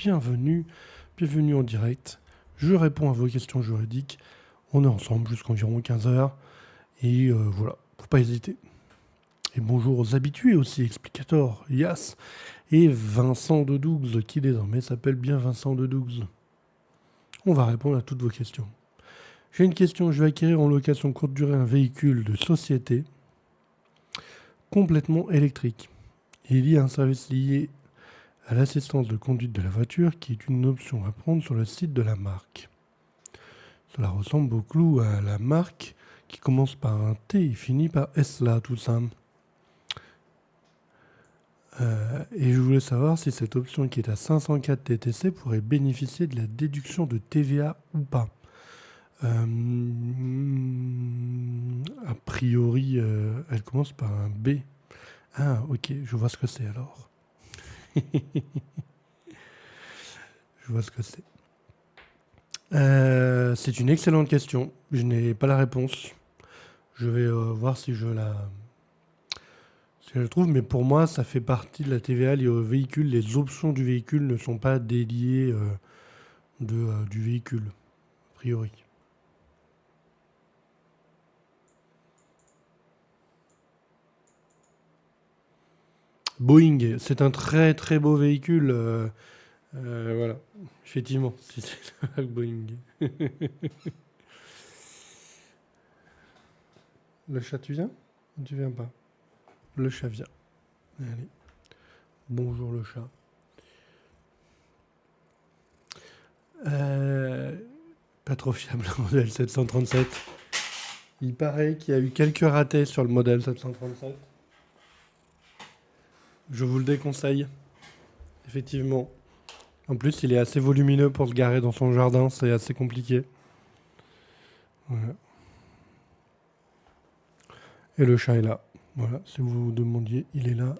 bienvenue en direct. Je réponds à vos questions juridiques. On est ensemble jusqu'environ 15 heures. Et voilà, faut pas hésiter. Et bonjour aux habitués aussi, Explicator, Yas et Vincent de Dougz, qui désormais s'appelle bien Vincent de Dougz. On va répondre à toutes vos questions. J'ai une question, je vais acquérir en location courte durée un véhicule de société complètement électrique. Il y a un service lié à l'assistance de conduite de la voiture qui est une option à prendre sur le site de la marque. Cela ressemble beaucoup à la marque qui commence par un T et finit par Esla, tout ça. Et je voulais savoir si cette option qui est à 504 TTC pourrait bénéficier de la déduction de TVA ou pas. A priori, elle commence par un B. Ah, ok, je vois ce que c'est alors. Je vois ce que c'est. C'est une excellente question. Je n'ai pas la réponse. Je vais voir si je la trouve, mais pour moi, ça fait partie de la TVA liée au véhicule. Les options du véhicule ne sont pas déliées du véhicule, a priori. Boeing, c'est un très très beau véhicule. Voilà, effectivement, c'est Boeing. Le chat, tu viens ou tu viens pas? Le chat vient. Allez. Bonjour le chat. Pas trop fiable le modèle 737. Il paraît qu'il y a eu quelques ratés sur le modèle 737. Je vous le déconseille. Effectivement. En plus, il est assez volumineux pour se garer dans son jardin. C'est assez compliqué. Voilà. Et le chat est là. Voilà, si vous vous demandiez, il est là.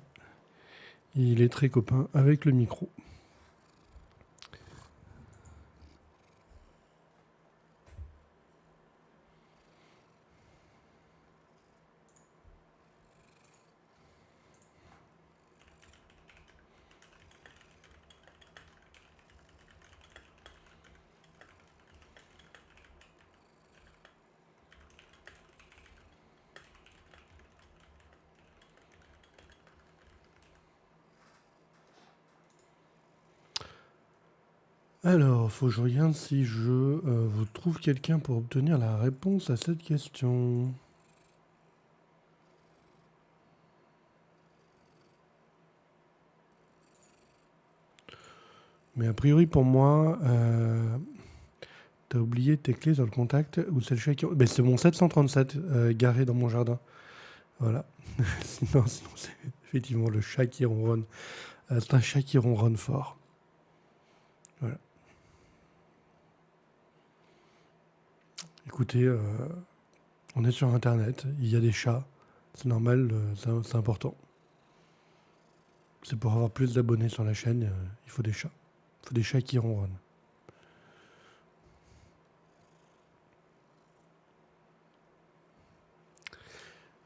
Il est très copain avec le micro. Alors, faut que je regarde si je vous trouve quelqu'un pour obtenir la réponse à cette question. Mais a priori, pour moi, t'as oublié tes clés dans le contact ou c'est le chat qui... Ben, c'est mon 737 garé dans mon jardin. Voilà. sinon, c'est effectivement le chat qui ronronne. C'est un chat qui ronronne fort. Voilà. Écoutez, on est sur Internet, il y a des chats. C'est normal, c'est important. C'est pour avoir plus d'abonnés sur la chaîne, il faut des chats. Il faut des chats qui ronronnent.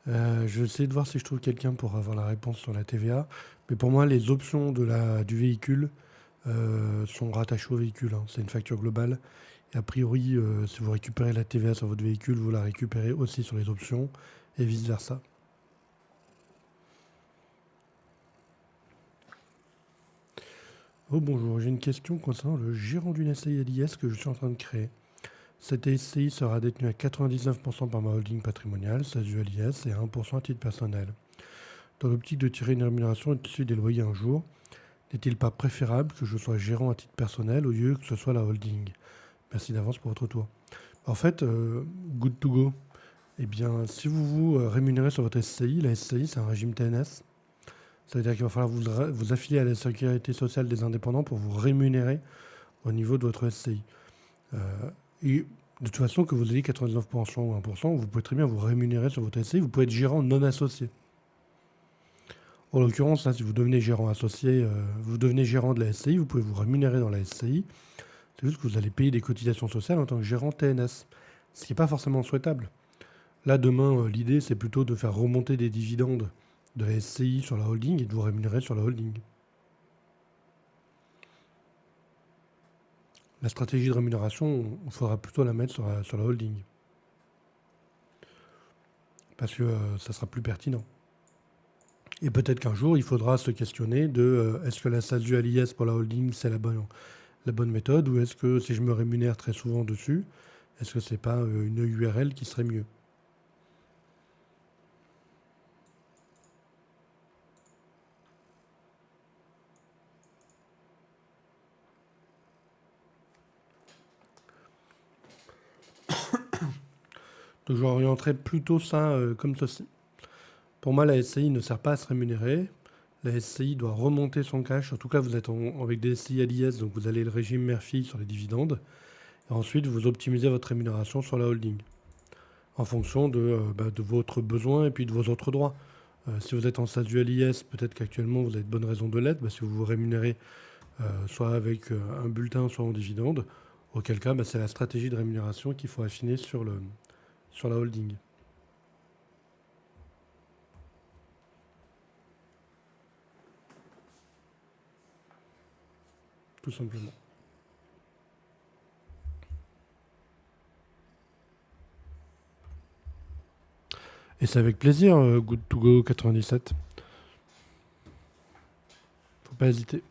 Je vais essayer de voir si je trouve quelqu'un pour avoir la réponse sur la TVA. Mais pour moi, les options du véhicule sont rattachées au véhicule. C'est une facture globale. Et a priori, si vous récupérez la TVA sur votre véhicule, vous la récupérez aussi sur les options et vice-versa. Oh bonjour, j'ai une question concernant le gérant d'une SCI à l'IS que je suis en train de créer. Cette SCI sera détenue à 99% par ma holding patrimoniale, SASU à l'IS, et à 1% à titre personnel. Dans l'optique de tirer une rémunération issue des loyers un jour, n'est-il pas préférable que je sois gérant à titre personnel au lieu que ce soit la holding? Merci d'avance pour votre tour. En fait, good to go. Eh bien, si vous vous rémunérez sur votre SCI, la SCI c'est un régime TNS. Ça veut dire qu'il va falloir vous affilier à la sécurité sociale des indépendants pour vous rémunérer au niveau de votre SCI. Et de toute façon, que vous ayez 99% ou 1%, vous pouvez très bien vous rémunérer sur votre SCI. Vous pouvez être gérant non associé. En l'occurrence, là, si vous devenez gérant associé, vous devenez gérant de la SCI, vous pouvez vous rémunérer dans la SCI. C'est juste que vous allez payer des cotisations sociales en tant que gérant TNS, ce qui n'est pas forcément souhaitable. Là, demain, l'idée, c'est plutôt de faire remonter des dividendes de la SCI sur la holding et de vous rémunérer sur la holding. la stratégie de rémunération, il faudra plutôt la mettre sur la holding. Parce que ça sera plus pertinent. Et peut-être qu'un jour, il faudra se questionner de est-ce que la SASU à l'IS pour la holding, c'est la bonne méthode, ou est-ce que si je me rémunère très souvent dessus, est-ce que c'est pas une URL qui serait mieux? Donc j'orienterais plutôt ça comme ceci. Pour moi, la SCI ne sert pas à se rémunérer. La SCI doit remonter son cash. En tout cas, vous êtes avec des SCI à l'IS, donc vous allez le régime mère-fille sur les dividendes. Et ensuite, vous optimisez votre rémunération sur la holding en fonction de votre besoin et puis de vos autres droits. Si vous êtes en SASU à l'IS, peut-être qu'actuellement vous avez de bonnes raisons de l'être, si vous vous rémunérez soit avec un bulletin, soit en dividende, auquel cas c'est la stratégie de rémunération qu'il faut affiner sur la holding. Tout simplement. Et c'est avec plaisir, Good to Go 97. Faut pas hésiter.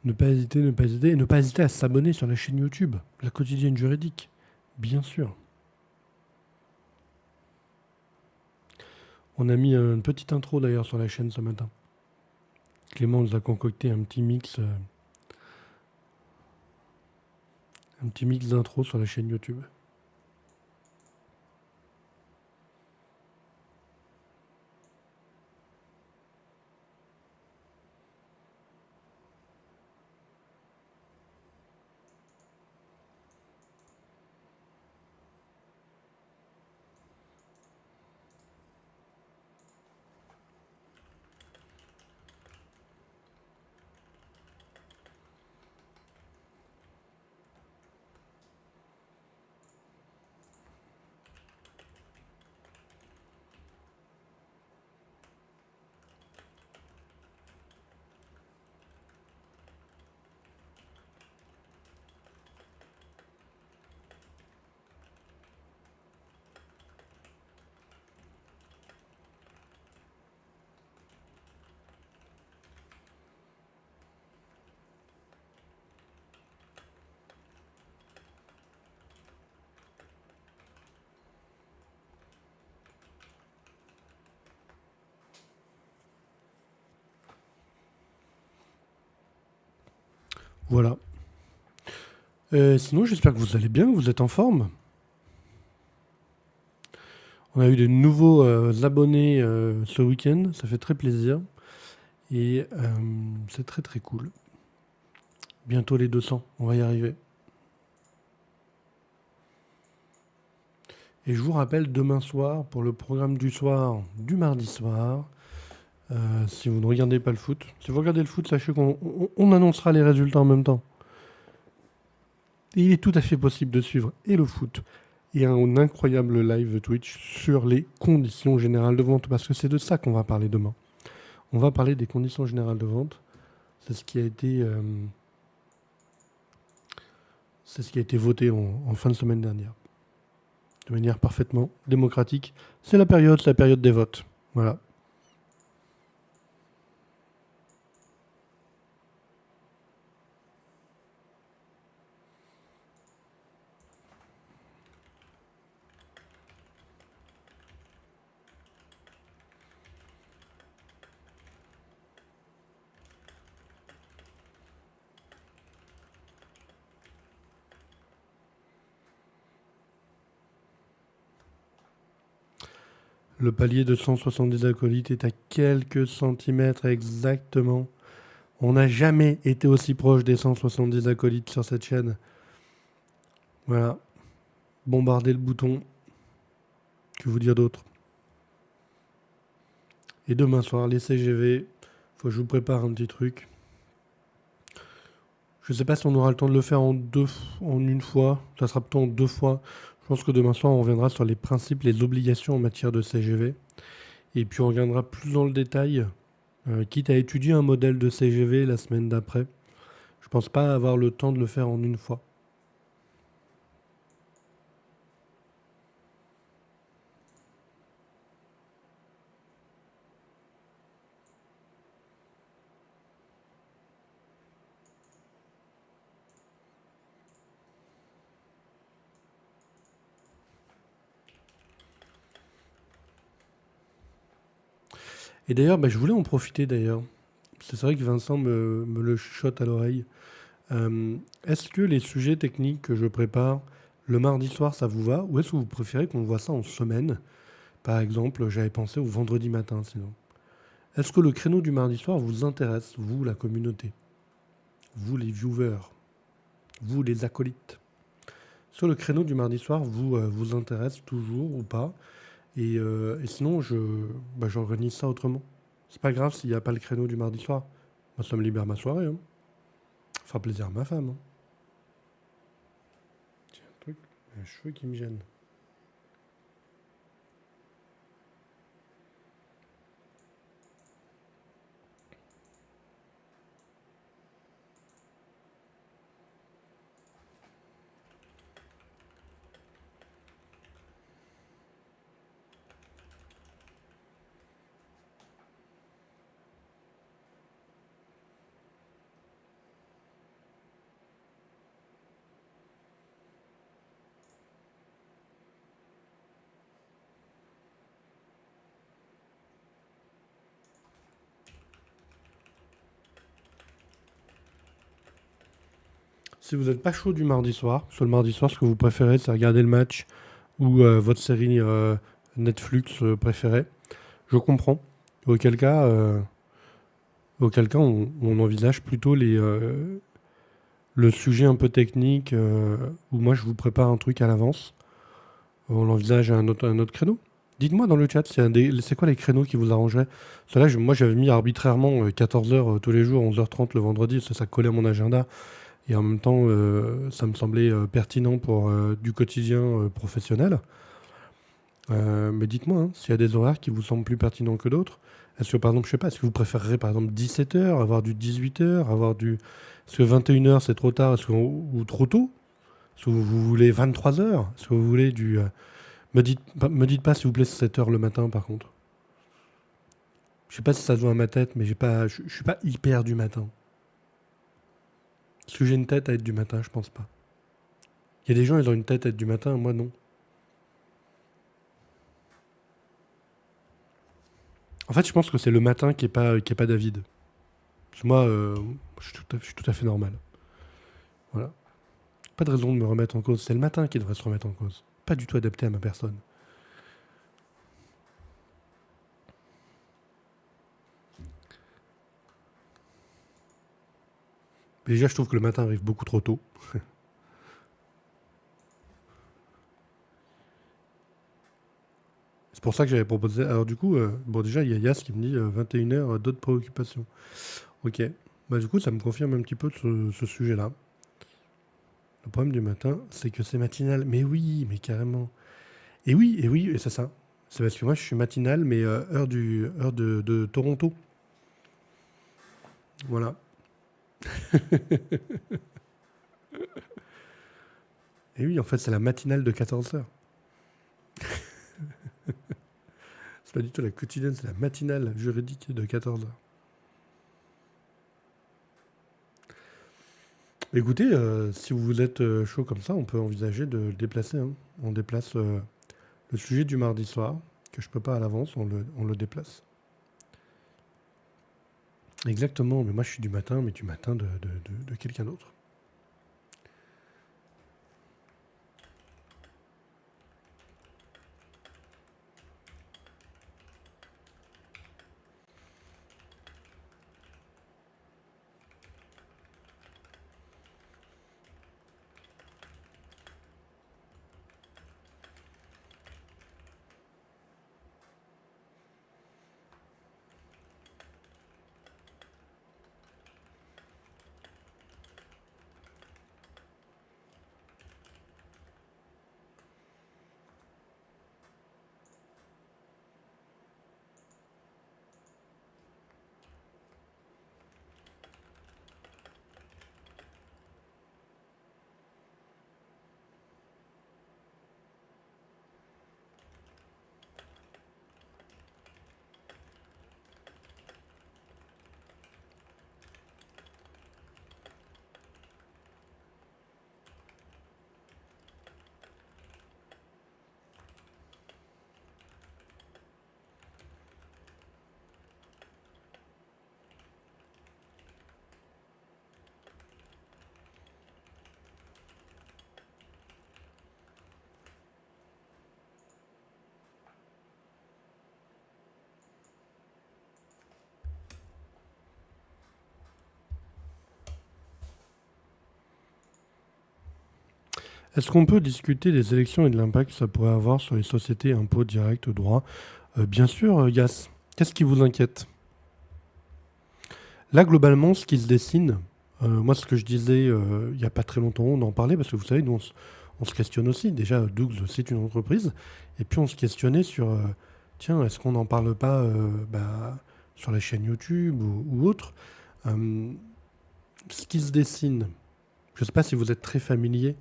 Ne pas hésiter, ne pas hésiter. Et ne pas hésiter à s'abonner sur la chaîne YouTube, La Quotidienne Juridique. Bien sûr. On a mis une petite intro d'ailleurs sur la chaîne ce matin. Clément nous a concocté un petit mix d'intro sur la chaîne YouTube. Voilà. Sinon, j'espère que vous allez bien, que vous êtes en forme. On a eu de nouveaux abonnés ce week-end, ça fait très plaisir. Et c'est très très cool. Bientôt les 200, on va y arriver. Et je vous rappelle, demain soir, pour le programme du soir, du mardi soir, si vous ne regardez pas le foot, si vous regardez le foot, sachez qu'on annoncera les résultats en même temps. Et il est tout à fait possible de suivre et le foot et un incroyable live Twitch sur les conditions générales de vente, parce que c'est de ça qu'on va parler demain. On va parler des conditions générales de vente. C'est ce qui a été, voté en fin de semaine dernière. De manière parfaitement démocratique. C'est la période des votes. Voilà. Le palier de 170 acolytes est à quelques centimètres exactement. On n'a jamais été aussi proche des 170 acolytes sur cette chaîne. Voilà. Bombardez le bouton. Que vous dire d'autre? Et demain soir, les CGV. Faut que je vous prépare un petit truc. Je ne sais pas si on aura le temps de le faire en une fois. Ça sera plutôt en 2 fois. Je pense que demain soir, on reviendra sur les principes, les obligations en matière de CGV. Et puis on regardera plus dans le détail, quitte à étudier un modèle de CGV la semaine d'après. Je pense pas avoir le temps de le faire en une fois. Et d'ailleurs, bah, je voulais en profiter d'ailleurs. C'est vrai que Vincent me le chuchote à l'oreille. Est-ce que les sujets techniques que je prépare le mardi soir, ça vous va? Ou est-ce que vous préférez qu'on voit ça en semaine? Par exemple, j'avais pensé au vendredi matin sinon. Est-ce que le créneau du mardi soir vous intéresse, vous, la communauté? Vous, les viewers? Vous, les acolytes? Sur le créneau du mardi soir, vous intéresse toujours ou pas? Et sinon, j'organise ça autrement. C'est pas grave s'il n'y a pas le créneau du mardi soir. Moi, ça me libère ma soirée, hein. Ça fera plaisir à ma femme, hein. Tiens, un truc, un cheveu qui me gêne. Si vous n'êtes pas chaud du mardi soir, sur le mardi soir, ce que vous préférez, c'est regarder le match ou votre série Netflix préférée, je comprends. Auquel cas, euh, auquel cas on envisage plutôt le sujet un peu technique où moi je vous prépare un truc à l'avance. On envisage un autre créneau. Dites-moi dans le chat, c'est quoi les créneaux qui vous arrangeraient? Cela, moi j'avais mis arbitrairement 14h tous les jours, 11h30 le vendredi, ça collait à mon agenda. Et en même temps, ça me semblait pertinent pour du quotidien professionnel. Mais dites-moi hein, s'il y a des horaires qui vous semblent plus pertinents que d'autres. Est-ce que par exemple, je sais pas, est-ce que vous préférerez par exemple 17h, avoir du 18h, avoir du... Est-ce que 21h c'est trop tard ou trop tôt? Est-ce que vous voulez 23h? Est-ce que vous voulez du... me dites pas s'il vous plaît 7h le matin par contre. Je sais pas si ça se voit à ma tête, mais je suis pas hyper du matin. Est-ce que j'ai une tête à être du matin? Je pense pas. Il y a des gens, ils ont une tête à être du matin, moi non. En fait, je pense que c'est le matin qui est pas David. Parce que moi, je suis tout à fait normal. Voilà. Pas de raison de me remettre en cause. C'est le matin qui devrait se remettre en cause. Pas du tout adapté à ma personne. Mais déjà, je trouve que le matin arrive beaucoup trop tôt. C'est pour ça que j'avais proposé. Alors, du coup, bon, déjà, il y a Yas qui me dit 21h, d'autres préoccupations. Ok. Bah, du coup, ça me confirme un petit peu ce sujet-là. Le problème du matin, c'est que c'est matinal. Mais oui, mais carrément. Et oui, et c'est ça. C'est parce que moi, je suis matinal, mais heure de Toronto. Voilà. Et oui, en fait, c'est la matinale de 14h. C'est pas du tout la quotidienne, c'est la matinale juridique de 14h. Écoutez, si vous êtes chaud comme ça, on peut envisager de le déplacer, hein. On déplace le sujet du mardi soir, que je peux pas à l'avance, on le déplace. Exactement, mais moi je suis du matin, mais du matin de quelqu'un d'autre. Est-ce qu'on peut discuter des élections et de l'impact que ça pourrait avoir sur les sociétés, impôts directs, droits? Bien sûr, Yas. Qu'est-ce qui vous inquiète? Là, globalement, ce qui se dessine, moi, ce que je disais il n'y a pas très longtemps, on en parlait, parce que vous savez, nous, on se questionne aussi. Déjà, Dougs, c'est une entreprise. Et puis, on se questionnait sur, tiens, est-ce qu'on n'en parle pas sur la chaîne YouTube ou autre? Euh, Ce qui se dessine, je ne sais pas si vous êtes très familier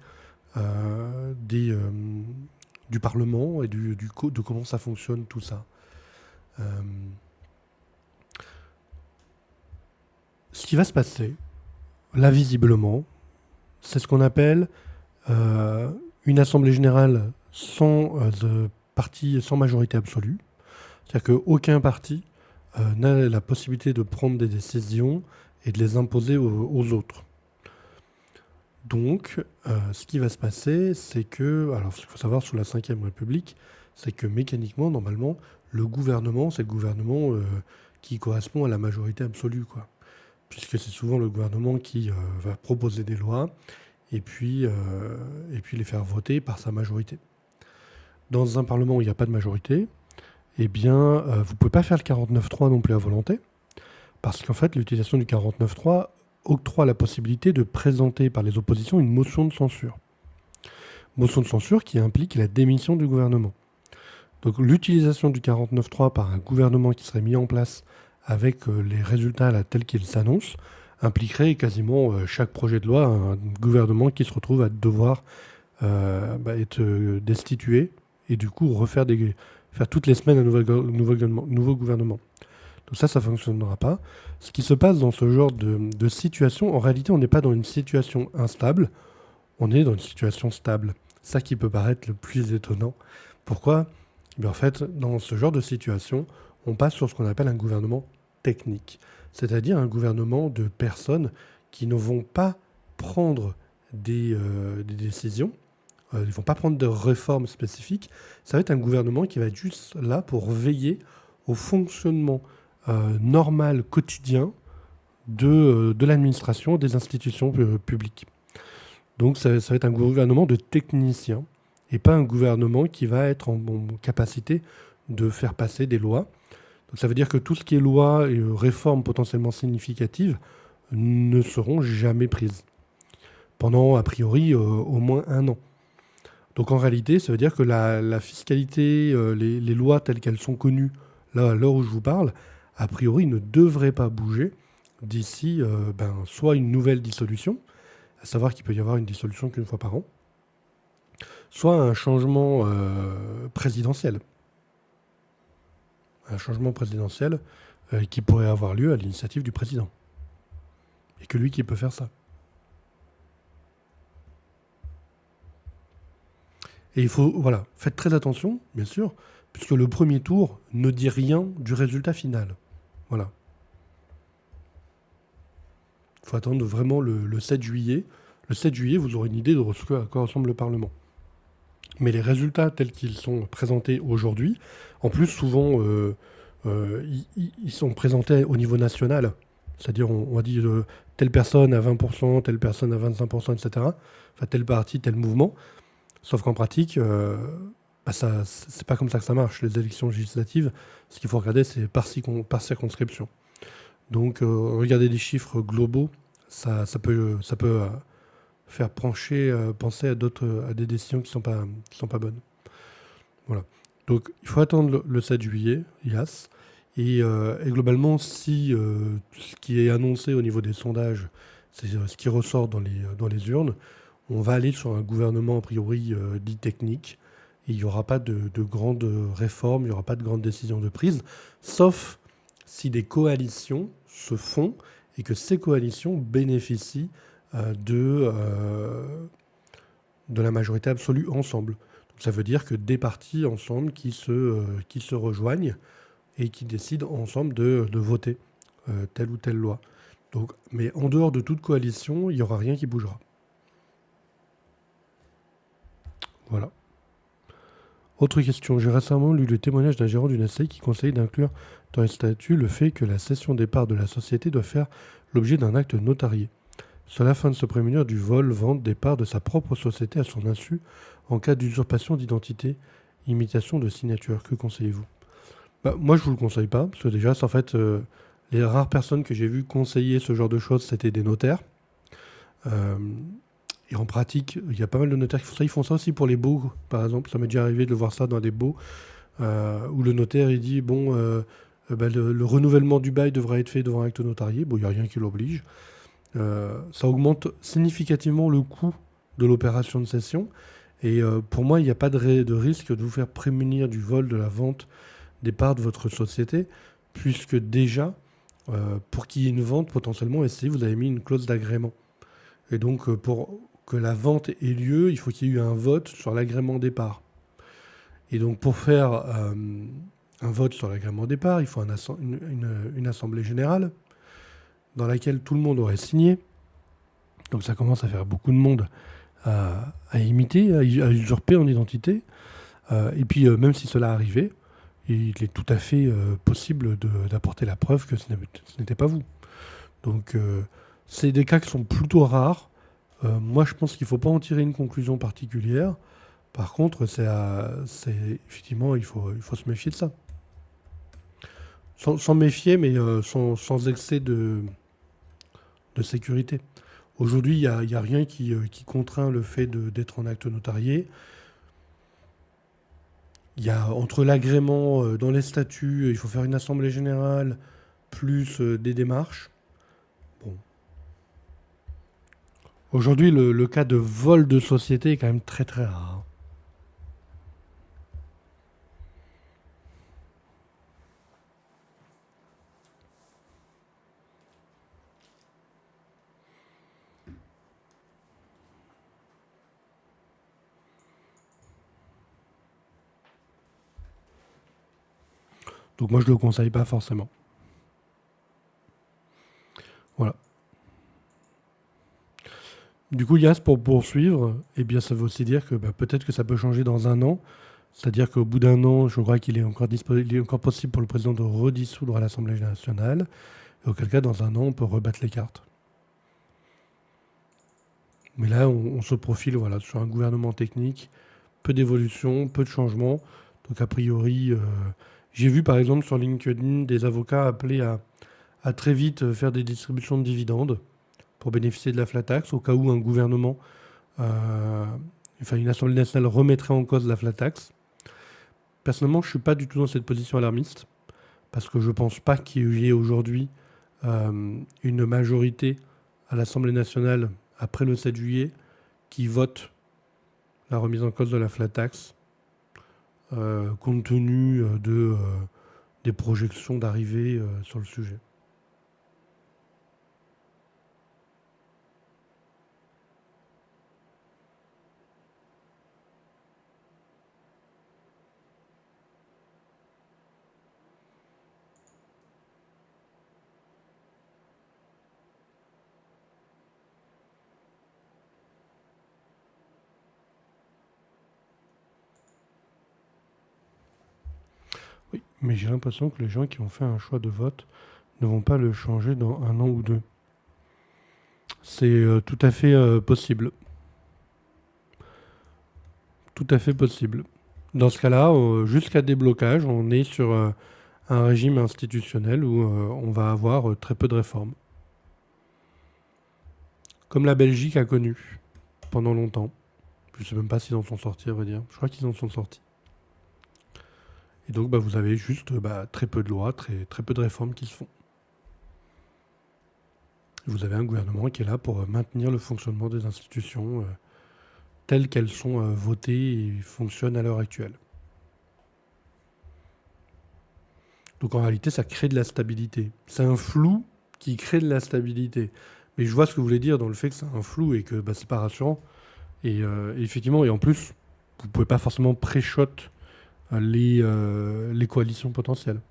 euh, des, euh, du Parlement et de comment ça fonctionne, tout ça. Euh, Ce qui va se passer, là, visiblement, c'est ce qu'on appelle euh, une assemblée générale sans parti, sans majorité absolue. C'est-à-dire qu'aucun parti n'a la possibilité de prendre des décisions et de les imposer aux autres. Donc, ce qui va se passer, c'est que, alors ce qu'il faut savoir sous la Ve République, c'est que mécaniquement, normalement, le gouvernement, c'est le gouvernement qui correspond à la majorité absolue, quoi. Puisque c'est souvent le gouvernement qui va proposer des lois et puis les faire voter par sa majorité. Dans un parlement où il n'y a pas de majorité, eh bien, vous ne pouvez pas faire le 49.3 non plus à volonté, parce qu'en fait, l'utilisation du 49.3 octroie la possibilité de présenter par les oppositions une motion de censure. Motion de censure qui implique la démission du gouvernement. Donc l'utilisation du 49.3 par un gouvernement qui serait mis en place avec les résultats là, tels qu'ils s'annoncent impliquerait quasiment chaque projet de loi un gouvernement qui se retrouve à devoir être destitué et du coup faire toutes les semaines un nouveau gouvernement. Donc ça ne fonctionnera pas. Ce qui se passe dans ce genre de situation, en réalité, on n'est pas dans une situation instable, on est dans une situation stable. Ça qui peut paraître le plus étonnant. Pourquoi? En fait, dans ce genre de situation, on passe sur ce qu'on appelle un gouvernement technique, c'est-à-dire un gouvernement de personnes qui ne vont pas prendre des décisions, ils ne vont pas prendre de réformes spécifiques. Ça va être un gouvernement qui va être juste là pour veiller au fonctionnement normal, quotidien de l'administration, des institutions publiques. Donc ça va être un gouvernement de techniciens et pas un gouvernement qui va être en capacité de faire passer des lois. Donc ça veut dire que tout ce qui est loi et réformes potentiellement significatives ne seront jamais prises pendant a priori au moins un an. Donc en réalité, ça veut dire que la fiscalité, les lois telles qu'elles sont connues, là à l'heure où je vous parle, a priori ne devraient pas bouger d'ici soit une nouvelle dissolution, à savoir qu'il peut y avoir une dissolution qu'une fois par an, soit un changement présidentiel. Un changement présidentiel qui pourrait avoir lieu à l'initiative du président. Et que lui qui peut faire ça. Et il faut, voilà, faites très attention, bien sûr, puisque le premier tour ne dit rien du résultat final. Voilà. Il faut attendre vraiment le 7 juillet. Le 7 juillet, vous aurez une idée de à quoi ressemble le Parlement. Mais les résultats tels qu'ils sont présentés aujourd'hui, en plus souvent ils sont présentés au niveau national. C'est-à-dire on va dire telle personne à 20%, telle personne à 25%, etc. Enfin tel parti, tel mouvement. Sauf qu'en pratique, c'est pas comme ça que ça marche. Les élections législatives, ce qu'il faut regarder, c'est par circonscription. Donc regarder des chiffres globaux, ça peut faire penser à des décisions qui sont pas bonnes. Voilà. Donc il faut attendre le 7 juillet, IAS. Et globalement, si ce qui est annoncé au niveau des sondages, c'est ce qui ressort dans les urnes, on va aller sur un gouvernement a priori dit technique. Et il n'y aura pas de grandes réformes, il n'y aura pas de grandes décisions de prise, sauf si des coalitions se font et que ces coalitions bénéficient de la majorité absolue ensemble. Donc ça veut dire que des partis ensemble qui se rejoignent et qui décident ensemble de voter telle ou telle loi. Donc, mais en dehors de toute coalition, il n'y aura rien qui bougera. Voilà. Autre question. J'ai récemment lu le témoignage d'un gérant d'une SCI qui conseille d'inclure dans les statuts le fait que la cession des parts de la société doit faire l'objet d'un acte notarié. Cela afin de se prémunir du vol, vente des parts de sa propre société à son insu en cas d'usurpation d'identité, imitation de signature. Que conseillez-vous? Moi, je vous le conseille pas, parce que déjà, c'est en fait, les rares personnes que j'ai vues conseiller ce genre de choses, c'était des notaires. Euh, et en pratique, il y a pas mal de notaires qui font ça. Ils font ça aussi pour les baux, par exemple. Ça m'est déjà arrivé de voir ça dans des baux, où le notaire, il dit, bon, le renouvellement du bail devra être fait devant un acte notarié. Bon, il n'y a rien qui l'oblige. Ça augmente significativement le coût de l'opération de cession. Et pour moi, il n'y a pas de risque de vous faire prémunir du vol, de la vente des parts de votre société, puisque déjà, pour qu'il y ait une vente, potentiellement, SCI, vous avez mis une clause d'agrément. Et donc, pour que la vente ait lieu, il faut qu'il y ait eu un vote sur l'agrément des parts. Et donc, pour faire un vote sur l'agrément des parts, il faut une assemblée générale dans laquelle tout le monde aurait signé. Donc, ça commence à faire beaucoup de monde à imiter, à usurper en identité. Et puis, même si cela arrivait, il est tout à fait possible d'apporter la preuve que ce n'était pas vous. Donc, c'est des cas qui sont plutôt rares. Moi, je pense qu'il ne faut pas en tirer une conclusion particulière. Par contre, effectivement, il faut se méfier de ça. Sans méfier, mais sans excès de sécurité. Aujourd'hui, il n'y a rien qui contraint le fait d'être en acte notarié. Il y a entre l'agrément dans les statuts, il faut faire une assemblée générale, plus des démarches. Bon. Aujourd'hui, le cas de vol de société est quand même très très rare. Donc moi, je ne le conseille pas forcément. Voilà. Du coup, Yas, pour poursuivre, eh bien, ça veut aussi dire que peut-être que ça peut changer dans un an. C'est-à-dire qu'au bout d'un an, je crois qu'il est encore possible pour le président de redissoudre à l'Assemblée nationale. Et auquel cas, dans un an, on peut rebattre les cartes. Mais là, on se profile sur un gouvernement technique, peu d'évolution, peu de changements. Donc a priori, j'ai vu par exemple sur LinkedIn des avocats appeler à très vite faire des distributions de dividendes pour bénéficier de la flat tax au cas où un gouvernement, une assemblée nationale remettrait en cause la flat tax. Personnellement, je ne suis pas du tout dans cette position alarmiste parce que je ne pense pas qu'il y ait aujourd'hui une majorité à l'Assemblée nationale après le 7 juillet qui vote la remise en cause de la flat tax compte tenu des projections d'arrivée sur le sujet. Oui, mais j'ai l'impression que les gens qui ont fait un choix de vote ne vont pas le changer dans un an ou deux. C'est tout à fait possible. Tout à fait possible. Dans ce cas-là, jusqu'à déblocage, on est sur un régime institutionnel où on va avoir très peu de réformes. Comme la Belgique a connu pendant longtemps. Je ne sais même pas s'ils en sont sortis, à vrai dire. Je crois qu'ils en sont sortis. Et donc, vous avez juste très peu de lois, très, très peu de réformes qui se font. Vous avez un gouvernement qui est là pour maintenir le fonctionnement des institutions telles qu'elles sont votées et fonctionnent à l'heure actuelle. Donc en réalité, ça crée de la stabilité. C'est un flou qui crée de la stabilité. Mais je vois ce que vous voulez dire dans le fait que c'est un flou et que c'est pas rassurant. Et effectivement, et en plus, vous ne pouvez pas forcément pré-shot les coalitions potentielles.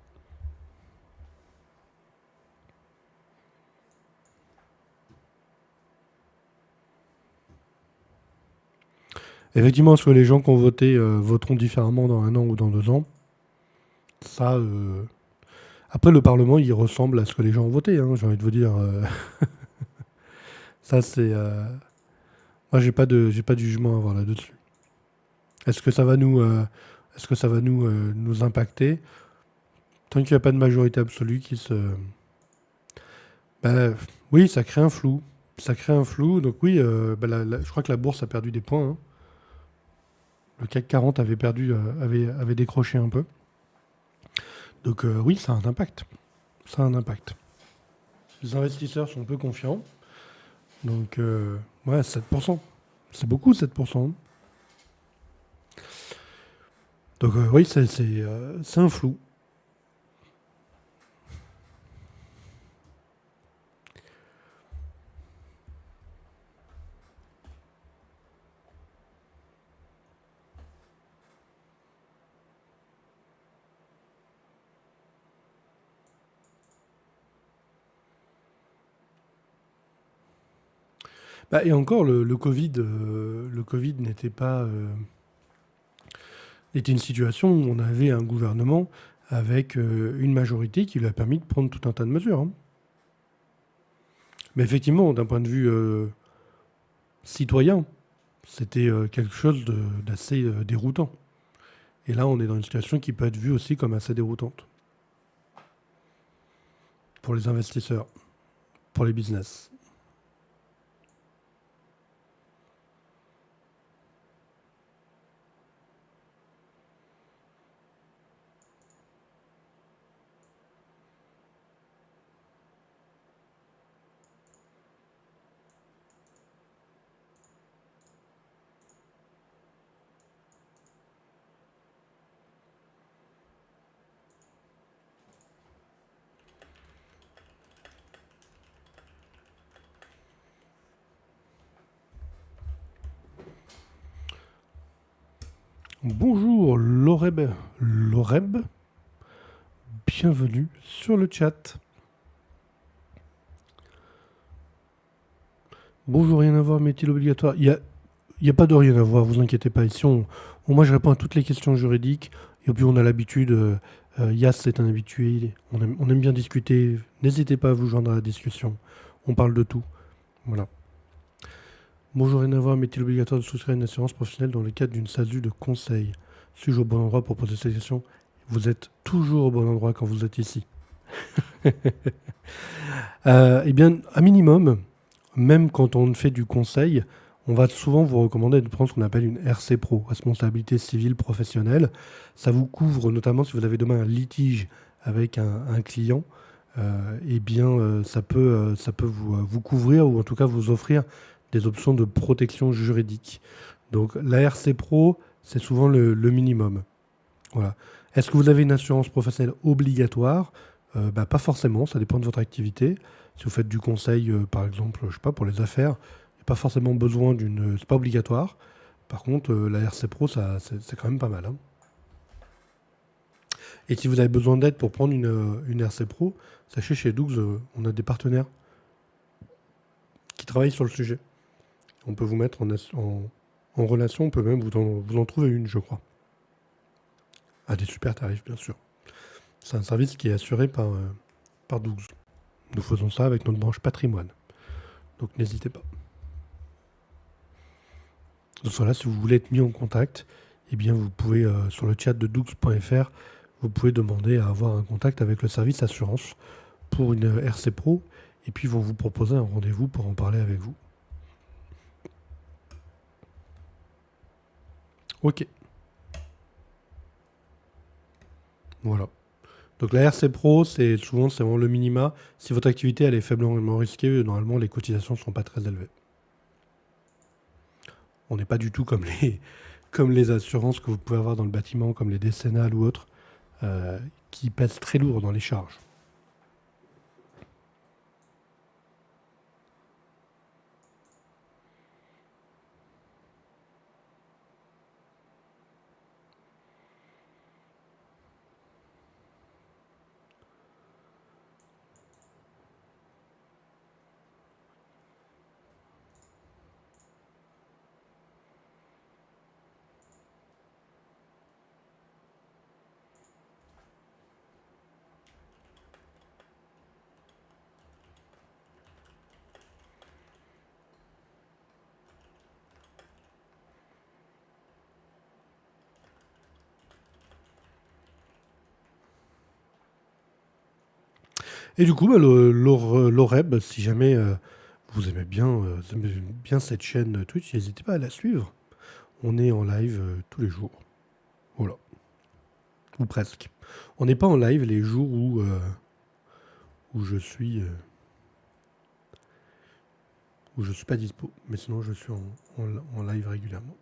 Effectivement, est-ce que les gens qui ont voté voteront différemment dans un an ou dans 2 ans? Ça, après, le Parlement, il ressemble à ce que les gens ont voté, hein, j'ai envie de vous dire. Ça, c'est. Moi, j'ai pas de jugement à avoir là-dessus. Est-ce que ça va est-ce que ça va nous impacter? Tant qu'il n'y a pas de majorité absolue qui se. Bah, oui, ça crée un flou. Ça crée un flou. Donc oui, bah, je crois que la bourse a perdu des points, hein. Le CAC 40 avait perdu, avait décroché un peu. Donc oui, ça a un impact. Ça a un impact. Les investisseurs sont peu confiants. Donc ouais, 7%. C'est beaucoup 7%. Donc oui, c'est un flou. Bah, et encore, le Covid n'était pas, était une situation où on avait un gouvernement avec une majorité qui lui a permis de prendre tout un tas de mesures, hein. Mais effectivement, d'un point de vue citoyen, c'était quelque chose d'assez déroutant. Et là, on est dans une situation qui peut être vue aussi comme assez déroutante pour les investisseurs, pour les business. Bonjour Loreb. Loreb, bienvenue sur le chat. Bonjour, rien à voir, mais est-il obligatoire? Il y a pas de rien à voir, vous inquiétez pas. Ici, moi, je réponds à toutes les questions juridiques. Et puis, on a l'habitude. Yas est un habitué. On aime bien discuter. N'hésitez pas à vous joindre à la discussion. On parle de tout. Voilà. Bonjour, rien à voir, mais est-il obligatoire de souscrire une assurance professionnelle dans le cadre d'une SASU de conseil? Suis-je au bon endroit pour poser cette question? Vous êtes toujours au bon endroit quand vous êtes ici. Eh bien, à minimum, même quand on fait du conseil, on va souvent vous recommander de prendre ce qu'on appelle une RC Pro, responsabilité civile professionnelle. Ça vous couvre notamment si vous avez demain un litige avec un client, eh bien ça peut vous couvrir ou en tout cas vous offrir des options de protection juridique. Donc la RC Pro, c'est souvent le minimum. Voilà. Est-ce que vous avez une assurance professionnelle obligatoire? Bah, pas forcément, ça dépend de votre activité. Si vous faites du conseil, par exemple, je sais pas, pour les affaires, il n'y a pas forcément besoin d'une. C'est pas obligatoire. Par contre, la RC Pro, c'est quand même pas mal, hein. Et si vous avez besoin d'aide pour prendre une RC Pro, sachez chez Doux, on a des partenaires qui travaillent sur le sujet. On peut vous mettre en relation, on peut même vous en trouver une, je crois. À des super tarifs, bien sûr. C'est un service qui est assuré par Doux. Nous faisons ça avec notre branche patrimoine. Donc n'hésitez pas. Donc voilà, si vous voulez être mis en contact, eh bien vous pouvez, sur le chat de doux.fr, vous pouvez demander à avoir un contact avec le service assurance pour une RC Pro, et puis ils vont vous proposer un rendez-vous pour en parler avec vous. Ok, voilà. Donc la RC Pro, c'est vraiment le minima. Si votre activité elle est faiblement risquée, normalement les cotisations ne sont pas très élevées. On n'est pas du tout comme comme les assurances que vous pouvez avoir dans le bâtiment, comme les décennales ou autres, qui pèsent très lourd dans les charges. Et du coup, l'Oreb, si jamais vous aimez bien cette chaîne Twitch, n'hésitez pas à la suivre. On est en live tous les jours. Voilà. Ou presque. On n'est pas en live les jours où je suis où je suis pas dispo. Mais sinon, je suis en live régulièrement.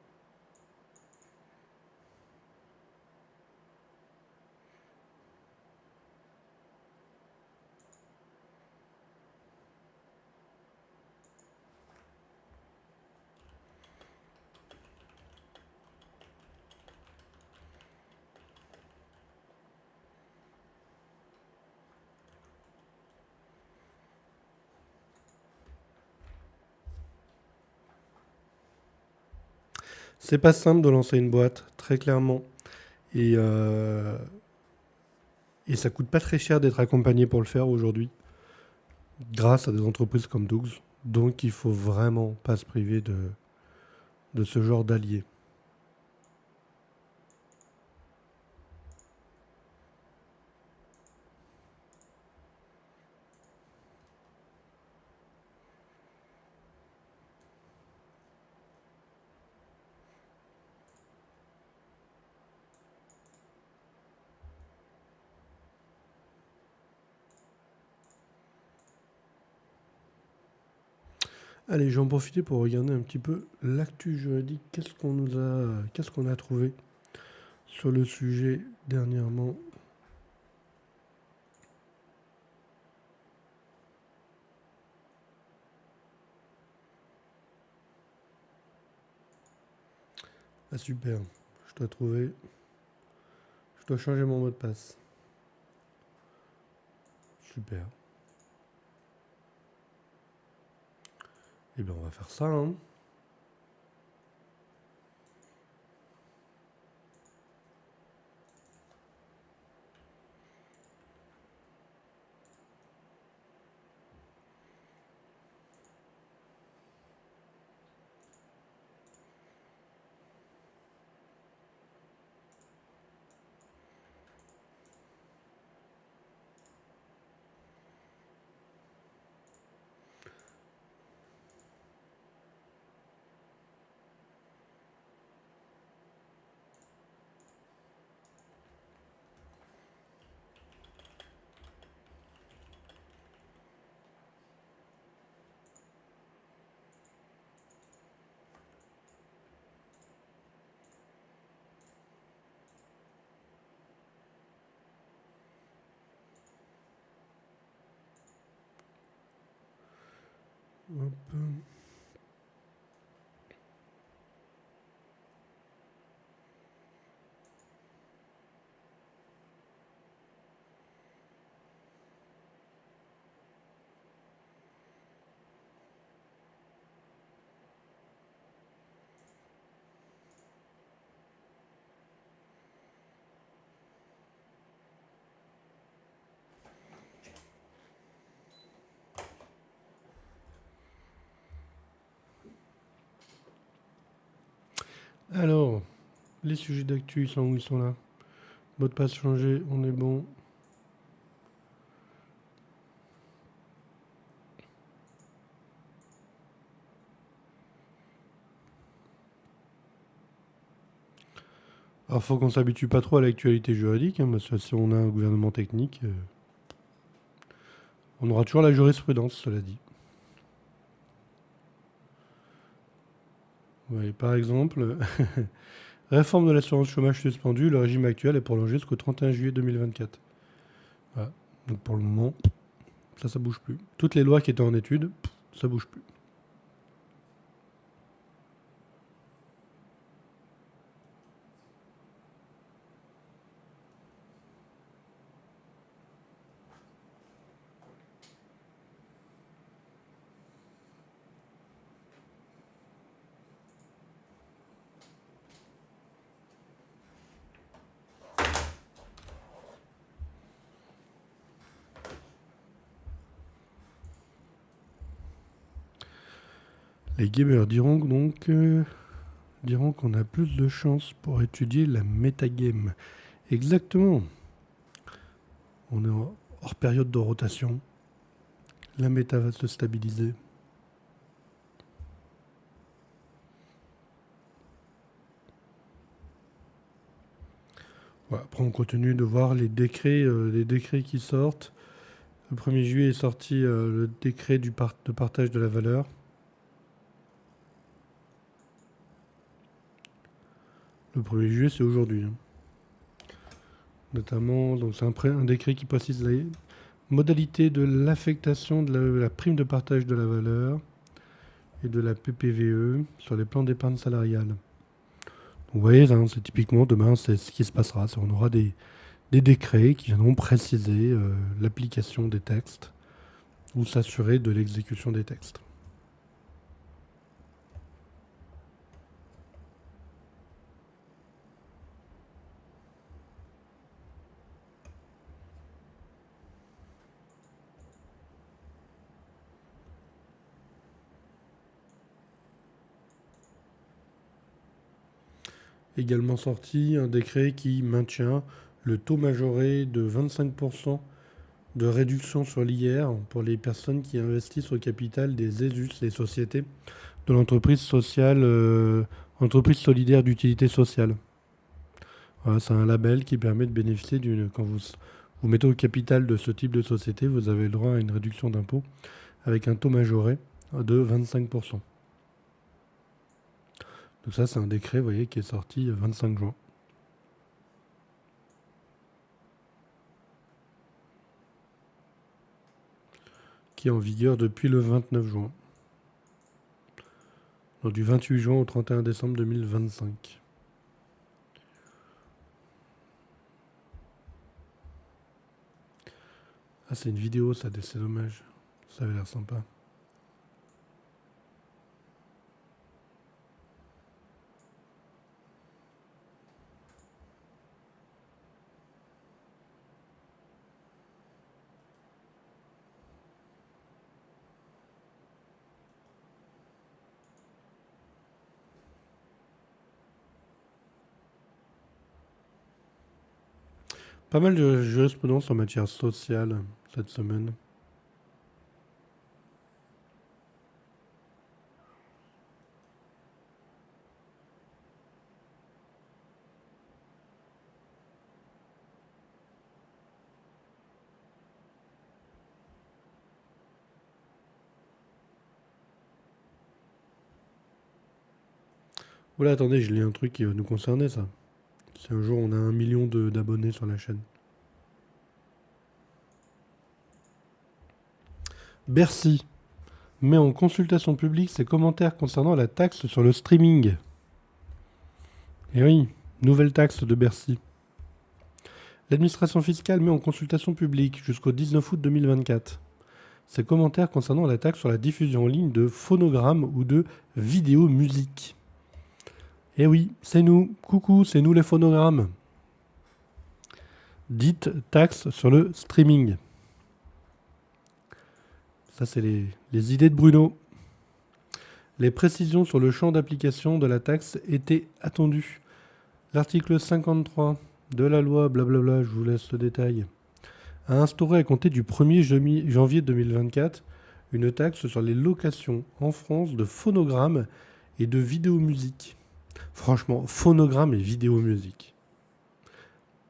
C'est pas simple de lancer une boîte, très clairement. Et, euh, et ça coûte pas très cher d'être accompagné pour le faire aujourd'hui, grâce à des entreprises comme Dougs. Donc il faut vraiment pas se priver de ce genre d'alliés. Allez, j'en profite pour regarder un petit peu l'actu juridique. Qu'est-ce qu'on a trouvé sur le sujet dernièrement? Ah super, je dois changer mon mot de passe. Super. Eh bien on va faire ça, hein. Hop. Alors, les sujets d'actu, ils sont où? Ils sont là. Mot de passe changé, on est bon. Alors faut qu'on s'habitue pas trop à l'actualité juridique, hein, parce que si on a un gouvernement technique, on aura toujours la jurisprudence, cela dit. Ouais, par exemple, réforme de l'assurance chômage suspendue, le régime actuel est prolongé jusqu'au 31 juillet 2024. Voilà. Donc pour le moment, ça bouge plus. Toutes les lois qui étaient en étude, ça bouge plus. Les gamers diront qu'on a plus de chances pour étudier la metagame. Exactement. On est hors période de rotation. La méta va se stabiliser. Voilà, après, on continue de voir les décrets qui sortent. Le 1er juillet est sorti le décret de partage de la valeur. Le 1er juillet, c'est aujourd'hui. Notamment, donc c'est un décret qui précise les modalités de l'affectation de la prime de partage de la valeur et de la PPVE sur les plans d'épargne salariale. Donc, vous voyez, c'est typiquement demain, c'est ce qui se passera. On aura des décrets qui viendront préciser l'application des textes ou s'assurer de l'exécution des textes. Également sorti un décret qui maintient le taux majoré de 25% de réduction sur l'IR pour les personnes qui investissent au capital des ESUS, les sociétés de l'entreprise sociale, entreprise solidaire d'utilité sociale. Voilà, c'est un label qui permet de bénéficier quand vous mettez au capital de ce type de société, vous avez le droit à une réduction d'impôt avec un taux majoré de 25%. Donc ça, c'est un décret, vous voyez, qui est sorti le 25 juin. Qui est en vigueur depuis le 29 juin. Donc du 28 juin au 31 décembre 2025. Ah, c'est une vidéo, ça, c'est dommage. Ça avait l'air sympa. Pas mal de jurisprudence en matière sociale cette semaine. Voilà, attendez, je lis un truc qui va nous concerner, ça. Si un jour on a 1 million d'abonnés sur la chaîne. Bercy met en consultation publique ses commentaires concernant la taxe sur le streaming. Et oui, nouvelle taxe de Bercy. L'administration fiscale met en consultation publique jusqu'au 19 août 2024 ses commentaires concernant la taxe sur la diffusion en ligne de phonogrammes ou de vidéo-musique. Eh oui, c'est nous. Coucou, c'est nous les phonogrammes. Dite taxe sur le streaming. Ça, c'est les idées de Bruno. Les précisions sur le champ d'application de la taxe étaient attendues. L'article 53 de la loi, blablabla, je vous laisse le détail, a instauré à compter du 1er janvier 2024 une taxe sur les locations en France de phonogrammes et de vidéo-musique. Franchement, phonogrammes et vidéo-musique.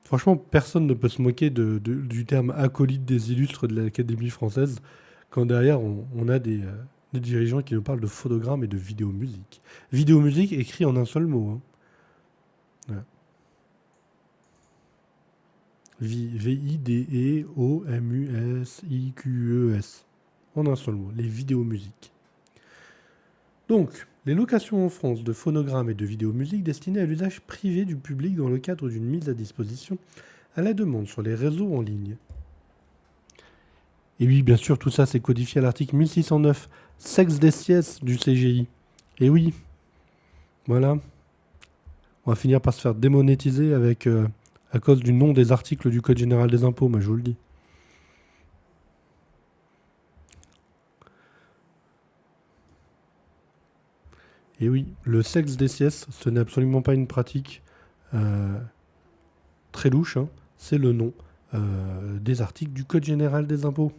Franchement, personne ne peut se moquer du terme acolyte des illustres de l'Académie française quand derrière on a des dirigeants qui nous parlent de phonogrammes et de vidéo-musique. Vidéo-musique écrit en un seul mot. Hein. Voilà. V-I-D-E-O-M-U-S-I-Q-E-S. En un seul mot, les vidéo-musiques. Donc, les locations en France de phonogrammes et de vidéo-musique destinées à l'usage privé du public dans le cadre d'une mise à disposition à la demande sur les réseaux en ligne. Et oui, bien sûr, tout ça c'est codifié à l'article 1609, sexe des sièces du CGI. Et oui, voilà. On va finir par se faire démonétiser à cause du nom des articles du Code général des impôts, moi je vous le dis. Et oui, le sexe des siestes, ce n'est absolument pas une pratique très louche, hein. C'est le nom des articles du Code général des impôts.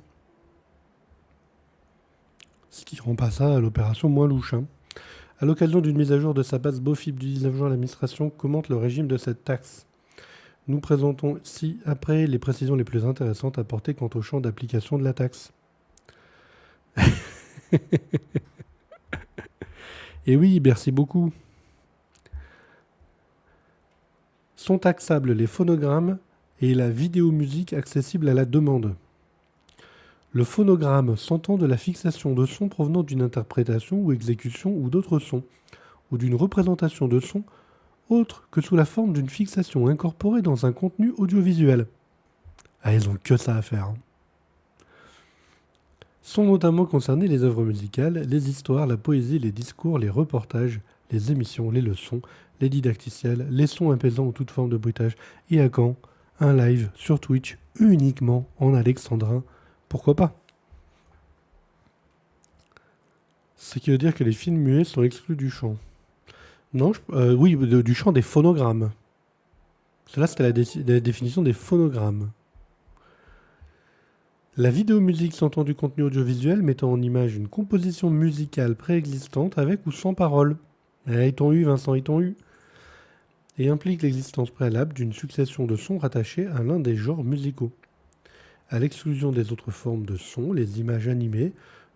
Ce qui rend pas ça l'opération moins louche. Hein. À l'occasion d'une mise à jour de sa base BOFIP du 19 juin, l'administration commente le régime de cette taxe. Nous présentons ci-après les précisions les plus intéressantes apportées quant au champ d'application de la taxe. Et oui, merci beaucoup. Sont taxables les phonogrammes et la vidéomusique accessible à la demande. Le phonogramme s'entend de la fixation de sons provenant d'une interprétation ou exécution ou d'autres sons, ou d'une représentation de sons autre que sous la forme d'une fixation incorporée dans un contenu audiovisuel. Ah, ils ont que ça à faire. Hein. Sont notamment concernées les œuvres musicales, les histoires, la poésie, les discours, les reportages, les émissions, les leçons, les didacticiels, les sons apaisants ou toute forme de bruitage. Et à quand un live sur Twitch uniquement en alexandrin? Pourquoi pas? Ce qui veut dire que les films muets sont exclus du champ. Non, oui, du champ des phonogrammes. Cela, c'était la définition des phonogrammes. La vidéomusique s'entend du contenu audiovisuel mettant en image une composition musicale préexistante avec ou sans parole. Ils t'ont eu, Vincent, ils t'ont eu. Et implique l'existence préalable d'une succession de sons rattachés à l'un des genres musicaux. À l'exclusion des autres formes de sons, les images animées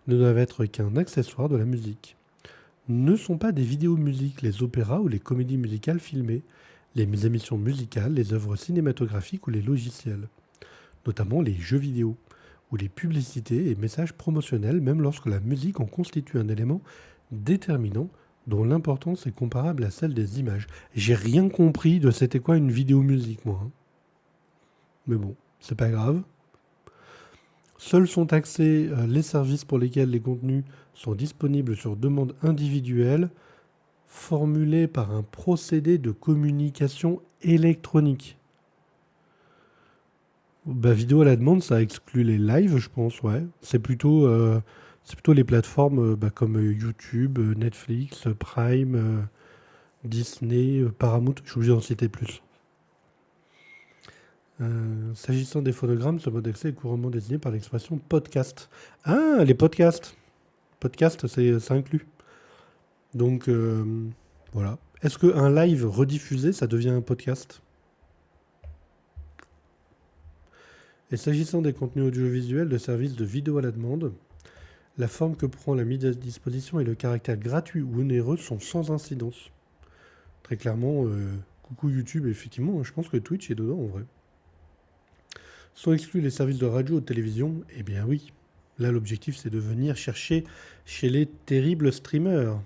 ne doivent être qu'un accessoire de la musique. Ne sont pas des vidéomusiques les opéras ou les comédies musicales filmées, les émissions musicales, les œuvres cinématographiques ou les logiciels, notamment les jeux vidéo, ou les publicités et messages promotionnels, même lorsque la musique en constitue un élément déterminant dont l'importance est comparable à celle des images. J'ai rien compris de c'était quoi une vidéomusique, moi. Hein. Mais bon, c'est pas grave. Seuls sont taxés les services pour lesquels les contenus sont disponibles sur demande individuelle, formulée par un procédé de communication électronique. Bah, vidéo à la demande, ça exclut les lives, je pense, ouais. C'est plutôt les plateformes comme YouTube, Netflix, Prime, Disney, Paramount. Je suis obligé d'en citer plus. S'agissant des phonogrammes, ce mode d'accès est couramment désigné par l'expression podcast. Ah, les podcasts. Podcast, ça inclut. Donc, voilà. Est-ce qu'un live rediffusé, ça devient un podcast? Et s'agissant des contenus audiovisuels de services de vidéo à la demande, la forme que prend la mise à disposition et le caractère gratuit ou onéreux sont sans incidence. Très clairement, coucou YouTube, effectivement, je pense que Twitch est dedans en vrai. Sont exclus les services de radio ou de télévision? Eh bien oui. Là, l'objectif, c'est de venir chercher chez les terribles streamers.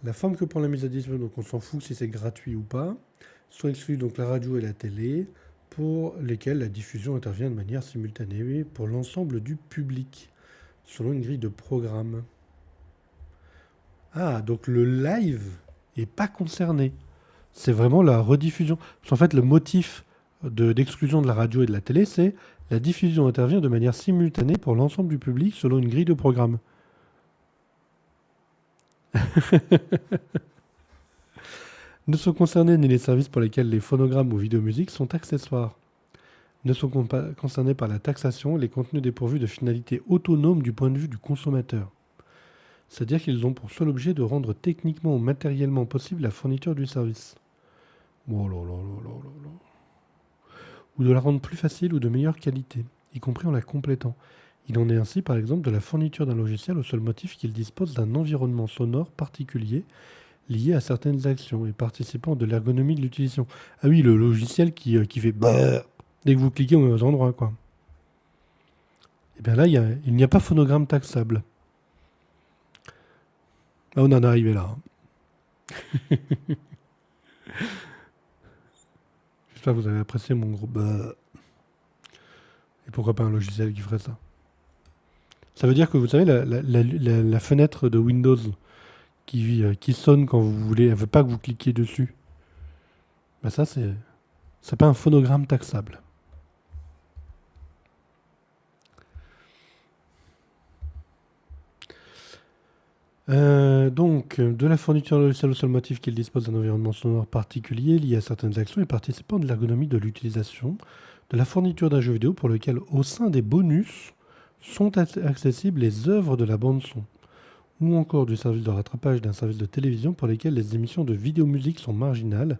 La forme que prend la mise à disposition, donc on s'en fout si c'est gratuit ou pas, sont exclus donc la radio et la télé, pour lesquels la diffusion intervient de manière simultanée pour l'ensemble du public, selon une grille de programme. Ah, donc le live est pas concerné. C'est vraiment la rediffusion. Parce qu'en fait, le motif d'exclusion de la radio et de la télé, c'est la diffusion intervient de manière simultanée pour l'ensemble du public selon une grille de programme. Ne sont concernés ni les services pour lesquels les phonogrammes ou vidéomusiques sont accessoires. Ne sont pas concernés par la taxation les contenus dépourvus de finalité autonome du point de vue du consommateur. C'est-à-dire qu'ils ont pour seul objet de rendre techniquement ou matériellement possible la fourniture du service. Oh là là là là là là. Ou de la rendre plus facile ou de meilleure qualité, y compris en la complétant. Il en est ainsi par exemple de la fourniture d'un logiciel au seul motif qu'il dispose d'un environnement sonore particulier lié à certaines actions et participant de l'ergonomie de l'utilisation. Ah oui, le logiciel qui fait bah dès que vous cliquez au mauvais endroit, quoi. Et bien là, il n'y a pas phonogramme taxable. Ah, on en est arrivé là. J'espère que vous avez apprécié mon gros bah. Et pourquoi pas un logiciel qui ferait ça? Ça veut dire que vous savez, la fenêtre de Windows qui sonne quand vous voulez, elle veut pas que vous cliquiez dessus. Ben ça, c'est pas un phonogramme taxable. Donc, de la fourniture de logiciels au seul motif qu'il dispose d'un environnement sonore particulier lié à certaines actions et participant de l'ergonomie de l'utilisation, de la fourniture d'un jeu vidéo pour lequel, au sein des bonus, sont accessibles les œuvres de la bande-son, ou encore du service de rattrapage d'un service de télévision pour lesquels les émissions de vidéo-musique sont marginales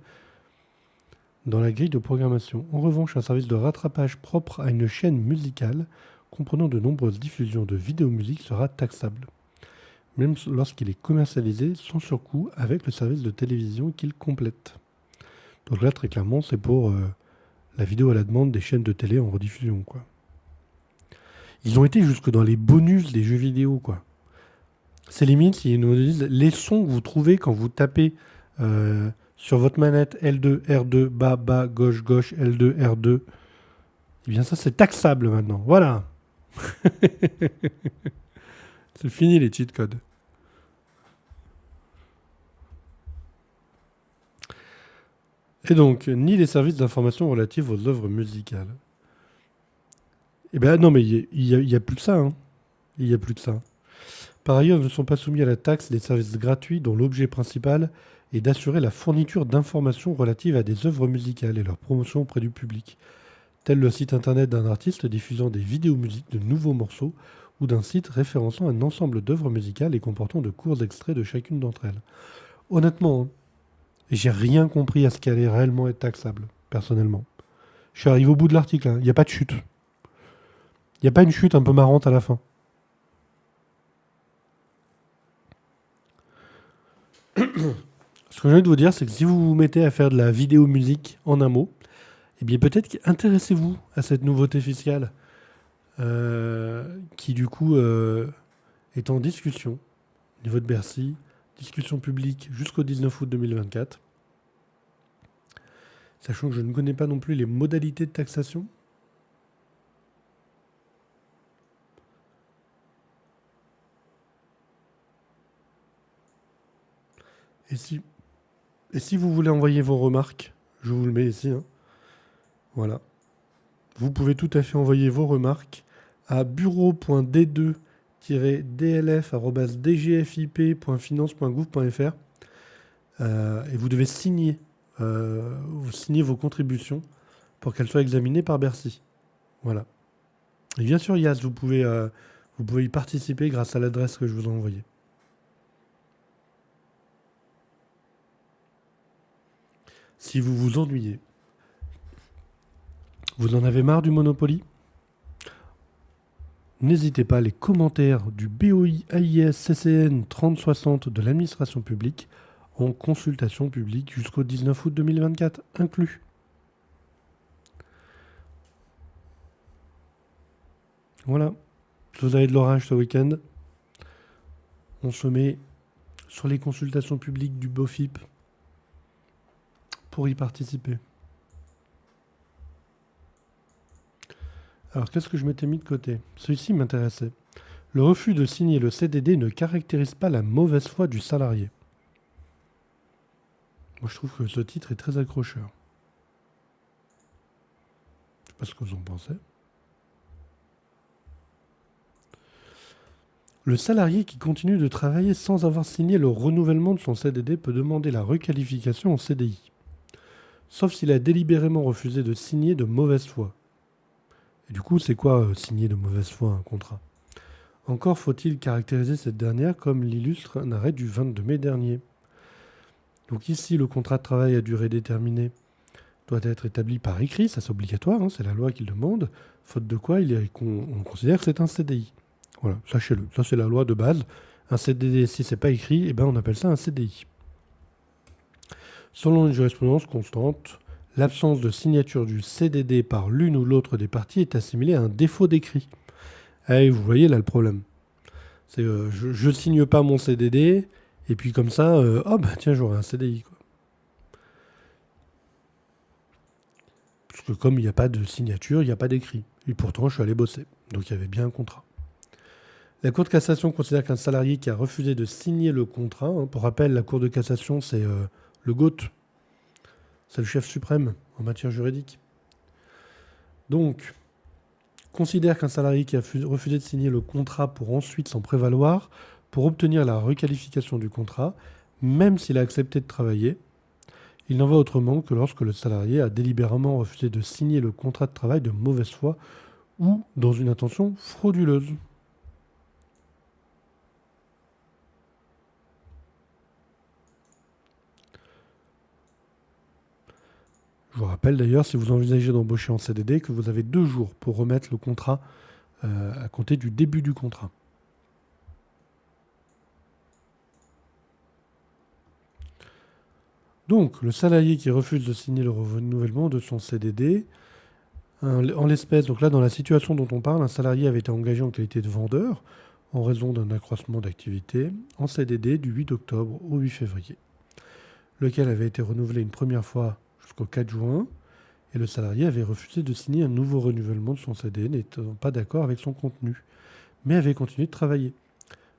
dans la grille de programmation. En revanche, un service de rattrapage propre à une chaîne musicale comprenant de nombreuses diffusions de vidéo-musique sera taxable, même lorsqu'il est commercialisé sans surcoût avec le service de télévision qu'il complète. Donc là, très clairement, c'est pour la vidéo à la demande des chaînes de télé en rediffusion, quoi. Ils ont été jusque dans les bonus des jeux vidéo, quoi. C'est limite s'ils nous disent les sons que vous trouvez quand vous tapez sur votre manette L2, R2, bas, bas, gauche, gauche, L2, R2. Eh bien ça, c'est taxable maintenant. Voilà. C'est fini les cheat codes. Et donc, ni les services d'information relatifs aux œuvres musicales. Eh bien non, mais il y a plus de ça. Hein. Il y a plus de ça. Par ailleurs, ne sont pas soumis à la taxe les services gratuits dont l'objet principal est d'assurer la fourniture d'informations relatives à des œuvres musicales et leur promotion auprès du public, tel le site internet d'un artiste diffusant des vidéos musiques de nouveaux morceaux ou d'un site référençant un ensemble d'œuvres musicales et comportant de courts extraits de chacune d'entre elles. Honnêtement, hein, j'ai rien compris à ce qui allait réellement être taxable, personnellement. Je suis arrivé au bout de l'article, il n'y a pas de chute. Il n'y a pas une chute un peu marrante à la fin. Ce que j'ai envie de vous dire, c'est que si vous vous mettez à faire de la vidéo musique en un mot, eh bien peut-être intéressez-vous à cette nouveauté fiscale qui du coup est en discussion au niveau de Bercy, discussion publique jusqu'au 19 août 2024. Sachant que je ne connais pas non plus les modalités de taxation. Et si vous voulez envoyer vos remarques, je vous le mets ici. Hein. Voilà. Vous pouvez tout à fait envoyer vos remarques à bureau.d2-dlf@dgfip.finance.gouv.fr et vous devez signer vos contributions pour qu'elles soient examinées par Bercy. Voilà. Et bien sûr, Yas, vous pouvez y participer grâce à l'adresse que je vous ai envoyée. Si vous vous ennuyez, vous en avez marre du Monopoly ? N'hésitez pas, les commentaires du BOI AIS CCN 3060 de l'administration publique en consultation publique jusqu'au 19 août 2024 inclus. Voilà. Si vous avez de l'orage ce week-end, on se met sur les consultations publiques du BOFIP pour y participer. Alors, qu'est-ce que je m'étais mis de côté ? Celui-ci m'intéressait. Le refus de signer le CDD ne caractérise pas la mauvaise foi du salarié. Moi, je trouve que ce titre est très accrocheur. Je ne sais pas ce que vous en pensez. Le salarié qui continue de travailler sans avoir signé le renouvellement de son CDD peut demander la requalification en CDI, sauf s'il a délibérément refusé de signer de mauvaise foi. Et du coup, c'est quoi signer de mauvaise foi un contrat ? Encore faut-il caractériser cette dernière comme l'illustre un arrêt du 22 mai dernier. Donc ici, le contrat de travail à durée déterminée doit être établi par écrit, ça c'est obligatoire, hein, c'est la loi qui le demande, faute de quoi on considère que c'est un CDI. Voilà, sachez-le, ça c'est la loi de base. Un CDD, si c'est pas écrit, on appelle ça un CDI. Selon une jurisprudence constante, l'absence de signature du CDD par l'une ou l'autre des parties est assimilée à un défaut d'écrit. Et vous voyez là le problème. C'est je signe pas mon CDD, et puis comme ça, tiens, j'aurai un CDI. Quoi. Parce que comme il n'y a pas de signature, il n'y a pas d'écrit. Et pourtant, je suis allé bosser. Donc il y avait bien un contrat. La Cour de cassation considère qu'un salarié qui a refusé de signer le contrat, pour rappel, la Cour de cassation, c'est le GOAT, c'est le chef suprême en matière juridique. Donc, considère qu'un salarié qui a refusé de signer le contrat pour ensuite s'en prévaloir pour obtenir la requalification du contrat, même s'il a accepté de travailler. Il n'en va autrement que lorsque le salarié a délibérément refusé de signer le contrat de travail de mauvaise foi ou dans une intention frauduleuse. Je vous rappelle d'ailleurs, si vous envisagez d'embaucher en CDD, que vous avez 2 jours pour remettre le contrat à compter du début du contrat. Donc, le salarié qui refuse de signer le renouvellement de son CDD, en l'espèce, donc là dans la situation dont on parle, un salarié avait été engagé en qualité de vendeur en raison d'un accroissement d'activité en CDD du 8 octobre au 8 février, lequel avait été renouvelé une première fois jusqu'au 4 juin, et le salarié avait refusé de signer un nouveau renouvellement de son CDD, n'étant pas d'accord avec son contenu, mais avait continué de travailler.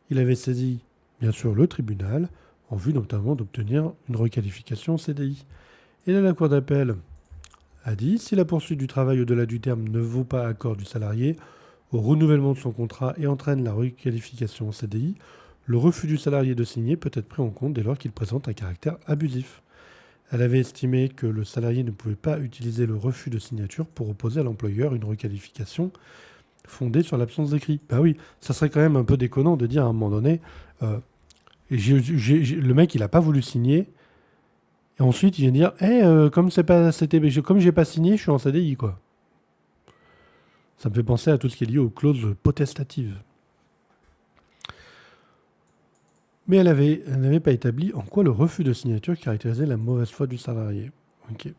Il avait saisi, bien sûr, le tribunal, en vue notamment d'obtenir une requalification en CDI. Et là, la Cour d'appel a dit, si la poursuite du travail au-delà du terme ne vaut pas accord du salarié au renouvellement de son contrat et entraîne la requalification en CDI, le refus du salarié de signer peut être pris en compte dès lors qu'il présente un caractère abusif. Elle avait estimé que le salarié ne pouvait pas utiliser le refus de signature pour opposer à l'employeur une requalification fondée sur l'absence d'écrit. Bah oui, ça serait quand même un peu déconnant de dire à un moment donné, le mec il n'a pas voulu signer, et ensuite il vient dire, comme j'ai pas signé, je suis en CDI quoi. Ça me fait penser à tout ce qui est lié aux clauses potestatives. Mais elle n'avait pas établi en quoi le refus de signature caractérisait la mauvaise foi du salarié. Ok.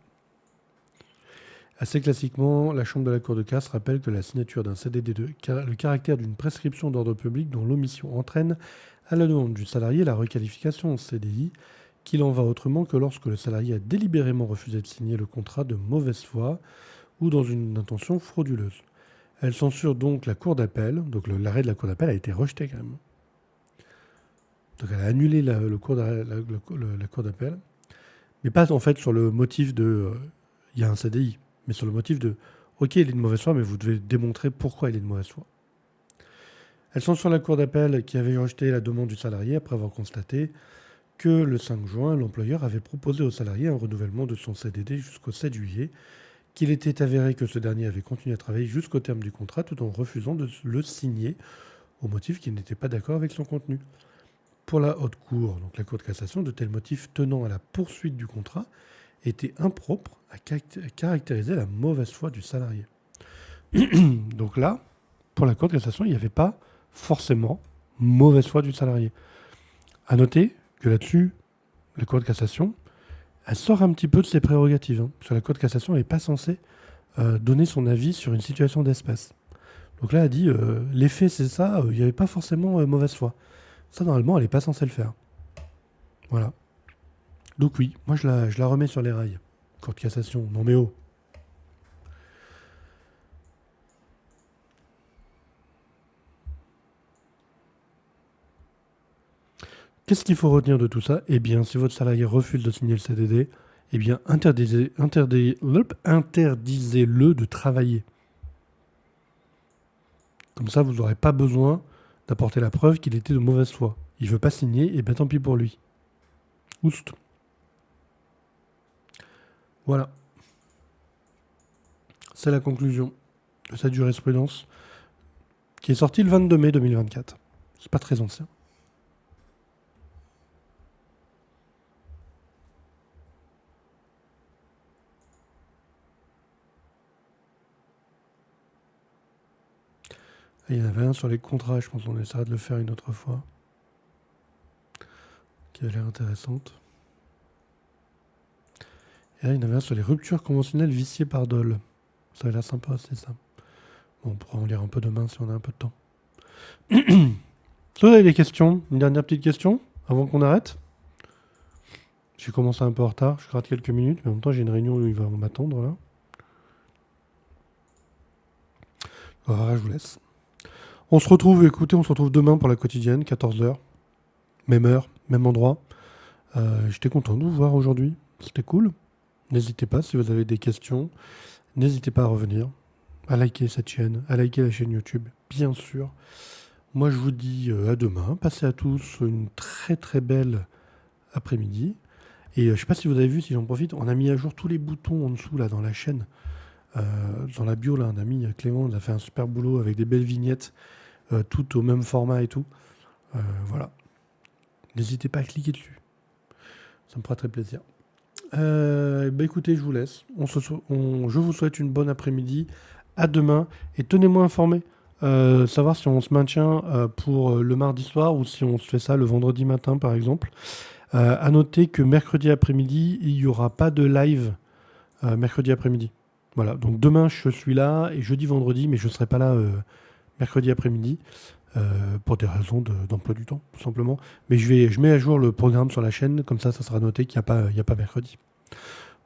Assez classiquement, la Chambre de la Cour de casse rappelle que la signature d'un CDD le caractère d'une prescription d'ordre public dont l'omission entraîne, à la demande du salarié, la requalification en CDI, qu'il en va autrement que lorsque le salarié a délibérément refusé de signer le contrat de mauvaise foi ou dans une intention frauduleuse. Elle censure donc la Cour d'appel, donc l'arrêt de la Cour d'appel a été rejeté quand même. Donc elle a annulé la Cour d'appel, mais pas en fait sur le motif de il y a un CDI, mais sur le motif de ok, il est de mauvaise foi, mais vous devez démontrer pourquoi il est de mauvaise foi. Elle censure la Cour d'appel qui avait rejeté la demande du salarié après avoir constaté que le 5 juin, l'employeur avait proposé au salarié un renouvellement de son CDD jusqu'au 7 juillet, qu'il était avéré que ce dernier avait continué à travailler jusqu'au terme du contrat tout en refusant de le signer au motif qu'il n'était pas d'accord avec son contenu. Pour la haute cour, donc la Cour de cassation, de tels motifs tenant à la poursuite du contrat étaient impropres à caractériser la mauvaise foi du salarié. Donc là, pour la Cour de cassation, il n'y avait pas forcément mauvaise foi du salarié. À noter que là-dessus, la Cour de cassation, elle sort un petit peu de ses prérogatives. Parce que la Cour de cassation n'est pas censée donner son avis sur une situation d'espèce. Donc là, elle dit, les faits, c'est ça, il n'y avait pas forcément mauvaise foi. Ça, normalement, elle n'est pas censée le faire. Voilà. Donc oui, moi, je la remets sur les rails. Cour de cassation, non mais oh. Qu'est-ce qu'il faut retenir de tout ça? Eh bien, si votre salarié refuse de signer le CDD, eh bien, interdisez-le de travailler. Comme ça, vous n'aurez pas besoin d'apporter la preuve qu'il était de mauvaise foi. Il ne veut pas signer, et bien tant pis pour lui. Oust. Voilà. C'est la conclusion de cette jurisprudence qui est sortie le 22 mai 2024. C'est pas très ancien. Et il y en avait un sur les contrats, je pense qu'on essaiera de le faire une autre fois, qui a l'air intéressante. Et là, il y en avait un sur les ruptures conventionnelles viciées par dol. Ça a l'air sympa, c'est ça. Bon, on pourra en lire un peu demain si on a un peu de temps. Vous avez des questions? Une dernière petite question avant qu'on arrête? J'ai commencé un peu en retard, je gratte quelques minutes, mais en même temps j'ai une réunion où ils vont m'attendre là. Voilà, je vous laisse. On se retrouve demain pour la quotidienne, 14h. Même heure, même endroit. J'étais content de vous voir aujourd'hui, c'était cool. N'hésitez pas, si vous avez des questions, n'hésitez pas à revenir, à liker cette chaîne, à liker la chaîne YouTube, bien sûr. Moi, je vous dis à demain. Passez à tous une très très belle après-midi. Et je sais pas si vous avez vu, si j'en profite, on a mis à jour tous les boutons en dessous là dans la chaîne. Euh, Dans la bio, là, un ami Clément il a fait un super boulot avec des belles vignettes, toutes au même format et tout. Voilà. N'hésitez pas à cliquer dessus. Ça me fera très plaisir. Bah écoutez, je vous laisse. Je vous souhaite une bonne après-midi. À demain. Et tenez-moi informé. Savoir si on se maintient pour le mardi soir ou si on se fait ça le vendredi matin, par exemple. À noter que mercredi après-midi, il n'y aura pas de live mercredi après-midi. Voilà. Donc demain, je suis là et jeudi, vendredi, mais je ne serai pas là mercredi après-midi. Pour des raisons d'emploi du temps, tout simplement. Mais je mets à jour le programme sur la chaîne, comme ça sera noté qu'il n'y a pas mercredi.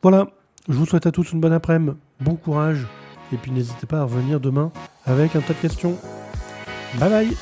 Voilà, je vous souhaite à tous une bonne après-midi, bon courage, et puis n'hésitez pas à revenir demain avec un tas de questions. Bye bye!